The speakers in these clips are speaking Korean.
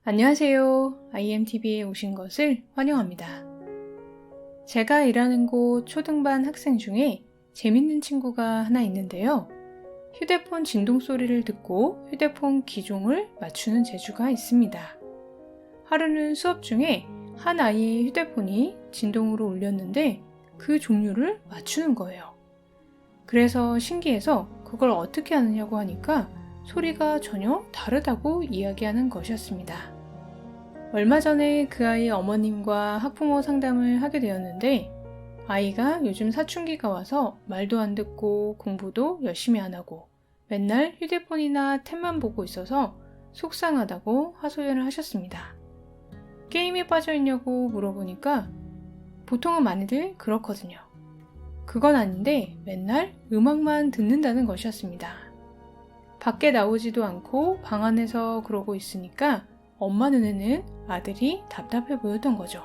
안녕하세요. IMTV에 오신 것을 환영합니다. 제가 일하는 곳 초등반 학생 중에 재밌는 친구가 하나 있는데요. 휴대폰 진동 소리를 듣고 휴대폰 기종을 맞추는 재주가 있습니다. 하루는 수업 중에 한 아이의 휴대폰이 진동으로 울렸는데 그 종류를 맞추는 거예요. 그래서 신기해서 그걸 어떻게 하느냐고 하니까 소리가 전혀 다르다고 이야기하는 것이었습니다. 얼마 전에 그 아이의 어머님과 학부모 상담을 하게 되었는데 아이가 요즘 사춘기가 와서 말도 안 듣고 공부도 열심히 안 하고 맨날 휴대폰이나 탭만 보고 있어서 속상하다고 하소연을 하셨습니다. 게임에 빠져 있냐고 물어보니까 보통은 많이들 그렇거든요. 그건 아닌데 맨날 음악만 듣는다는 것이었습니다. 밖에 나오지도 않고 방 안에서 그러고 있으니까 엄마 눈에는 아들이 답답해 보였던 거죠.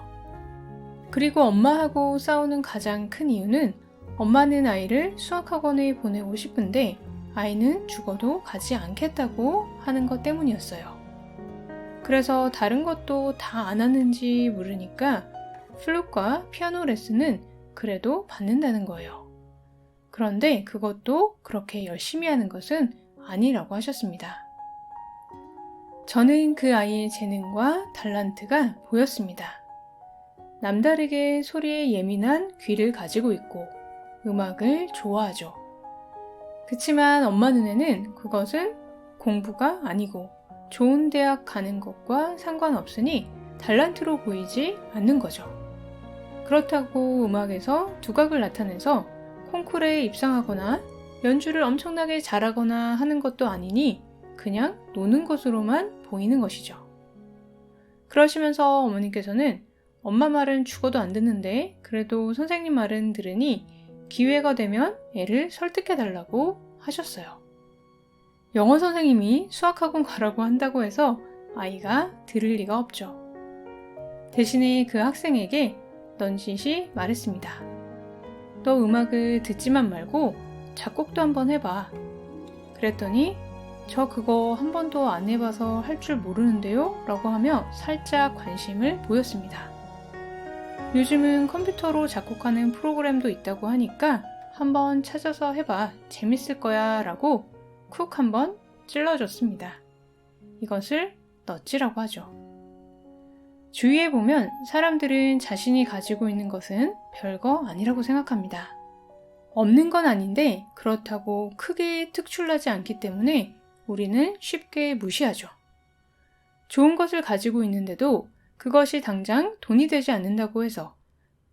그리고 엄마하고 싸우는 가장 큰 이유는 엄마는 아이를 수학학원에 보내고 싶은데 아이는 죽어도 가지 않겠다고 하는 것 때문이었어요. 그래서 다른 것도 다 안 하는지 물으니까 플룻과 피아노 레슨은 그래도 받는다는 거예요. 그런데 그것도 그렇게 열심히 하는 것은 아니라고 하셨습니다. 저는 그 아이의 재능과 탤런트가 보였습니다. 남다르게 소리에 예민한 귀를 가지고 있고 음악을 좋아하죠. 그치만 엄마 눈에는 그것은 공부가 아니고 좋은 대학 가는 것과 상관없으니 탤런트로 보이지 않는 거죠. 그렇다고 음악에서 두각을 나타내서 콩쿠르에 입상하거나 연주를 엄청나게 잘하거나 하는 것도 아니니 그냥 노는 것으로만 보이는 것이죠. 그러시면서 어머니께서는 엄마 말은 죽어도 안 듣는데 그래도 선생님 말은 들으니 기회가 되면 애를 설득해달라고 하셨어요. 영어 선생님이 수학학원 가라고 한다고 해서 아이가 들을 리가 없죠. 대신에 그 학생에게 넌지시 말했습니다. 너 음악을 듣지만 말고 작곡도 한번 해봐. 그랬더니 저 그거 한 번도 안 해봐서 할 줄 모르는데요? 라고 하며 살짝 관심을 보였습니다. 요즘은 컴퓨터로 작곡하는 프로그램도 있다고 하니까 한번 찾아서 해봐. 재밌을 거야. 라고 쿡 한번 찔러줬습니다. 이것을 넛지라고 하죠. 주위에 보면 사람들은 자신이 가지고 있는 것은 별거 아니라고 생각합니다. 없는 건 아닌데 그렇다고 크게 특출나지 않기 때문에 우리는 쉽게 무시하죠. 좋은 것을 가지고 있는데도 그것이 당장 돈이 되지 않는다고 해서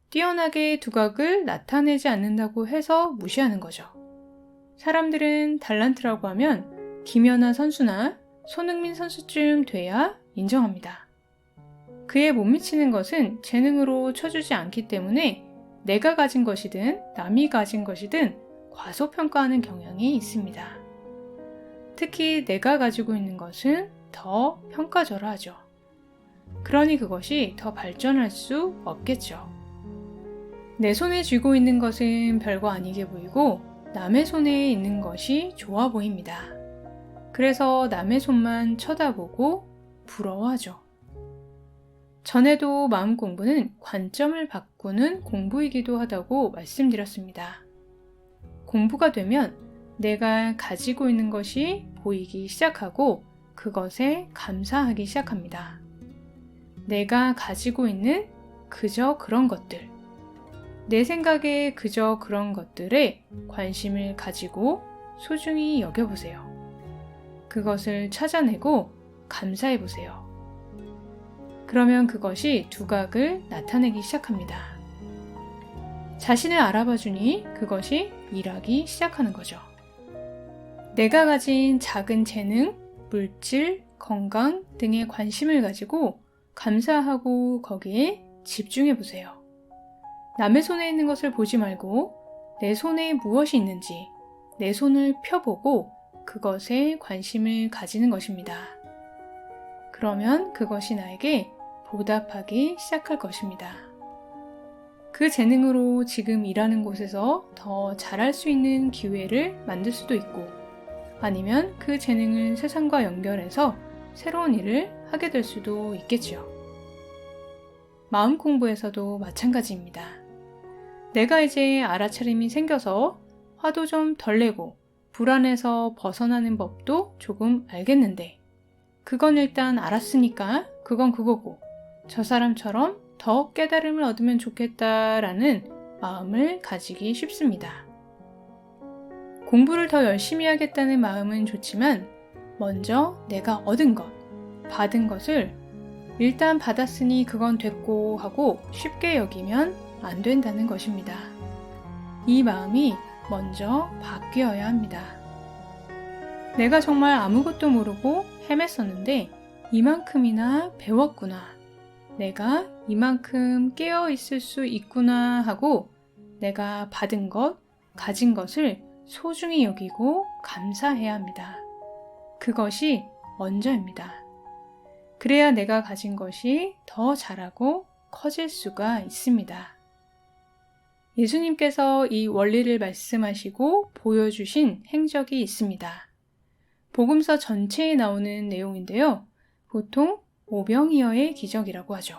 뛰어나게 두각을 나타내지 않는다고 해서 무시하는 거죠. 사람들은 탤런트라고 하면 김연아 선수나 손흥민 선수쯤 돼야 인정합니다. 그에 못 미치는 것은 재능으로 쳐주지 않기 때문에 내가 가진 것이든 남이 가진 것이든 과소평가하는 경향이 있습니다. 특히 내가 가지고 있는 것은 더 평가절하하죠. 그러니 그것이 더 발전할 수 없겠죠. 내 손에 쥐고 있는 것은 별거 아니게 보이고 남의 손에 있는 것이 좋아 보입니다. 그래서 남의 손만 쳐다보고 부러워하죠. 전에도 마음 공부는 관점을 바꾸는 공부이기도 하다고 말씀드렸습니다. 공부가 되면 내가 가지고 있는 것이 보이기 시작하고 그것에 감사하기 시작합니다. 내가 가지고 있는 그저 그런 것들, 내 생각에 그저 그런 것들에 관심을 가지고 소중히 여겨보세요. 그것을 찾아내고 감사해보세요. 그러면 그것이 두각을 나타내기 시작합니다. 자신을 알아봐주니 그것이 일하기 시작하는 거죠. 내가 가진 작은 재능, 물질, 건강 등에 관심을 가지고 감사하고 거기에 집중해보세요. 남의 손에 있는 것을 보지 말고 내 손에 무엇이 있는지 내 손을 펴보고 그것에 관심을 가지는 것입니다. 그러면 그것이 나에게 보답하기 시작할 것입니다. 그 재능으로 지금 일하는 곳에서 더 잘할 수 있는 기회를 만들 수도 있고 아니면 그 재능을 세상과 연결해서 새로운 일을 하게 될 수도 있겠지요. 마음 공부에서도 마찬가지입니다. 내가 이제 알아차림이 생겨서 화도 좀 덜 내고 불안해서 벗어나는 법도 조금 알겠는데 그건 일단 알았으니까 그건 그거고 저 사람처럼 더 깨달음을 얻으면 좋겠다라는 마음을 가지기 쉽습니다. 공부를 더 열심히 하겠다는 마음은 좋지만 먼저 내가 얻은 것, 받은 것을 일단 받았으니 그건 됐고 하고 쉽게 여기면 안 된다는 것입니다. 이 마음이 먼저 바뀌어야 합니다. 내가 정말 아무것도 모르고 헤맸었는데 이만큼이나 배웠구나. 내가 이만큼 깨어 있을 수 있구나 하고 내가 받은 것, 가진 것을 소중히 여기고 감사해야 합니다. 그것이 먼저입니다. 그래야 내가 가진 것이 더 자라고 커질 수가 있습니다. 예수님께서 이 원리를 말씀하시고 보여주신 행적이 있습니다. 복음서 전체에 나오는 내용인데요. 보통 오병이어의 기적이라고 하죠.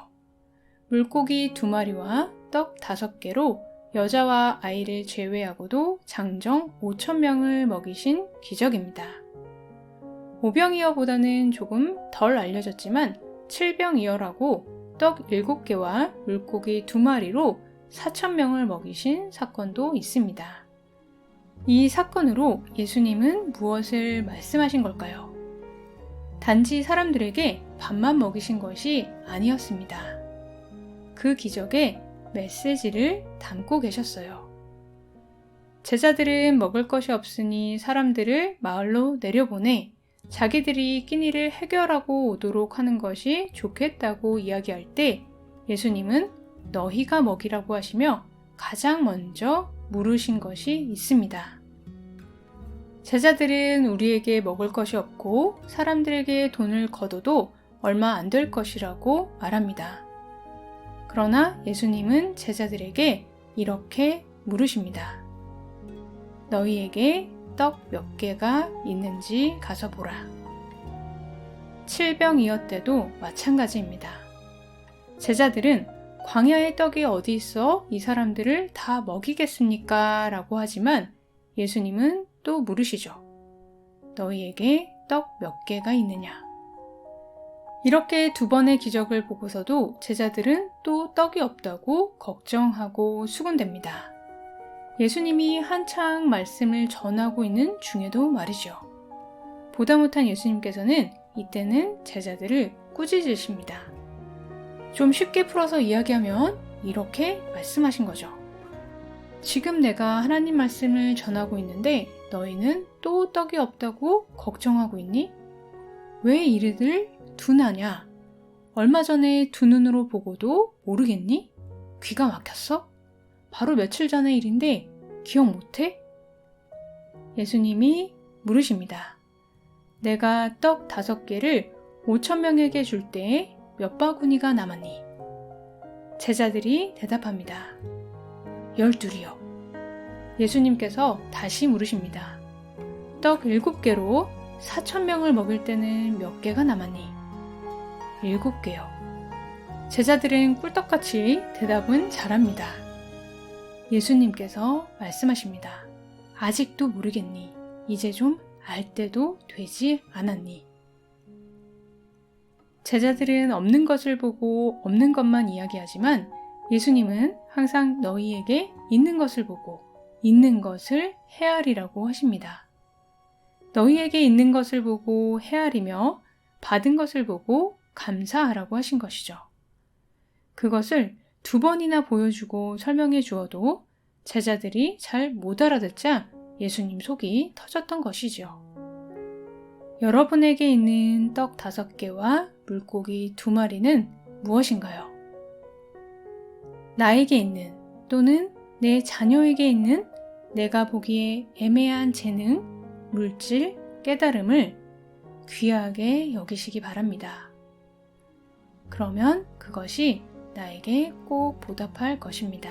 물고기 2마리와 떡 5개로 여자와 아이를 제외하고도 장정 5,000명을 먹이신 기적입니다. 오병이어보다는 조금 덜 알려졌지만 칠병이어라고 떡 7개와 물고기 2마리로 4,000명을 먹이신 사건도 있습니다. 이 사건으로 예수님은 무엇을 말씀하신 걸까요? 단지 사람들에게 밥만 먹이신 것이 아니었습니다. 그 기적에 메시지를 담고 계셨어요. 제자들은 먹을 것이 없으니 사람들을 마을로 내려보내 자기들이 끼니를 해결하고 오도록 하는 것이 좋겠다고 이야기할 때 예수님은 너희가 먹이라고 하시며 가장 먼저 물으신 것이 있습니다. 제자들은 우리에게 먹을 것이 없고 사람들에게 돈을 거둬도 얼마 안 될 것이라고 말합니다. 그러나 예수님은 제자들에게 이렇게 물으십니다. 너희에게 떡 몇 개가 있는지 가서 보라. 칠병이어 때도 마찬가지입니다. 제자들은 광야에 떡이 어디 있어 이 사람들을 다 먹이겠습니까? 라고 하지만 예수님은 또 물으시죠. 너희에게 떡 몇 개가 있느냐? 이렇게 2번의 기적을 보고서도 제자들은 또 떡이 없다고 걱정하고 수군댑니다. 예수님이 한창 말씀을 전하고 있는 중에도 말이죠. 보다 못한 예수님께서는 이때는 제자들을 꾸짖으십니다. 좀 쉽게 풀어서 이야기하면 이렇게 말씀하신 거죠. 지금 내가 하나님 말씀을 전하고 있는데 너희는 또 떡이 없다고 걱정하고 있니? 왜 이르들 둔하냐? 얼마 전에 두 눈으로 보고도 모르겠니? 귀가 막혔어? 바로 며칠 전의 일인데 기억 못해? 예수님이 물으십니다. 내가 떡 5개를 5,000명에게 줄 때에 몇 바구니가 남았니? 제자들이 대답합니다. 12이요. 예수님께서 다시 물으십니다. 떡 7개로 4,000명을 먹일 때는 몇 개가 남았니? 7개요. 제자들은 꿀떡같이 대답은 잘합니다. 예수님께서 말씀하십니다. 아직도 모르겠니? 이제 좀 알 때도 되지 않았니? 제자들은 없는 것을 보고 없는 것만 이야기하지만 예수님은 항상 너희에게 있는 것을 보고 있는 것을 헤아리라고 하십니다. 너희에게 있는 것을 보고 헤아리며 받은 것을 보고 감사하라고 하신 것이죠. 그것을 2번이나 보여주고 설명해 주어도 제자들이 잘 못 알아듣자 예수님 속이 터졌던 것이죠. 여러분에게 있는 떡 5개와 물고기 2마리는 무엇인가요? 나에게 있는 또는 내 자녀에게 있는 내가 보기에 애매한 재능, 물질, 깨달음을 귀하게 여기시기 바랍니다. 그러면 그것이 나에게 꼭 보답할 것입니다.